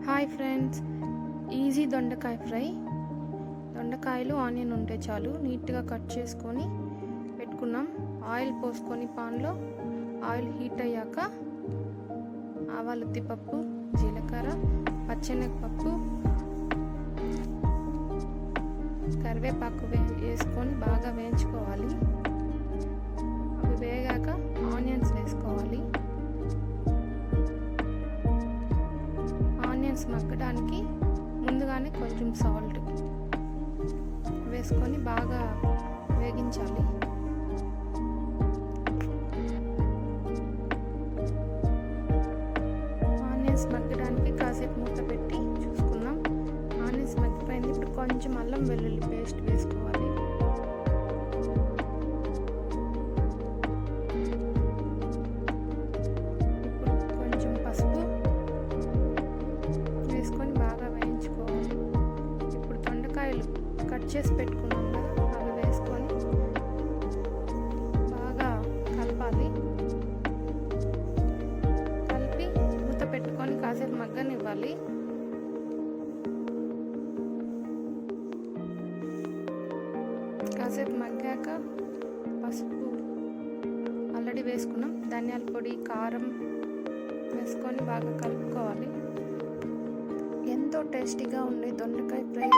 Hi friends, easy దొండకాయ fry. దొండకాయలు onion ఉంటే చాలు, నీట్గా కట్ చేసుకొని పెట్టుకున్నాం. ఆయిల్ పోసుకొని పాన్లో ఆయిల్ హీట్ అయ్యాక ఆవాలు, ఉద్దిపప్పు, జీలకర్ర, పచ్చెనగపప్పు, కరివేపాకు వేసుకొని బాగా వేయించుకోవాలి. అవి వేగాక ఆనియన్స్ వేసుకోవాలి. ఆనియన్స్ మగ్గడానికి ముందుగానే కొంచెం సాల్ట్ వేసుకొని బాగా వేగించాలి. ఆనియన్స్ మగ్గడానికి కాసేపు మూత పెట్టి చూసుకున్నాం. ఆనియన్స్ మగ్గిపోయింది. ఇప్పుడు కొంచెం అల్లం వెల్లుల్లి పేస్ట్ వేసుకోవాలి. ఇప్పుడు కొంచెం పసుపు వేసుకొని బాగా వేయించుకోవాలి. ఇప్పుడు దొండకాయలు కట్ చేసి పెట్టుకున్నాం కదా, అవి వేసుకొని బాగా కలపాలి. కలిపి మూత పెట్టుకొని కాసేపు మగ్గనివ్వాలి. కాసేపు మగ్గాక పసుపు ఆల్రెడీ వేసుకున్నాం, ధనియాల పొడి, కారం వేసుకొని బాగా కలుపుకోవాలి. ఎంతో టేస్టీగా ఉండే దొండకాయ ఫ్రై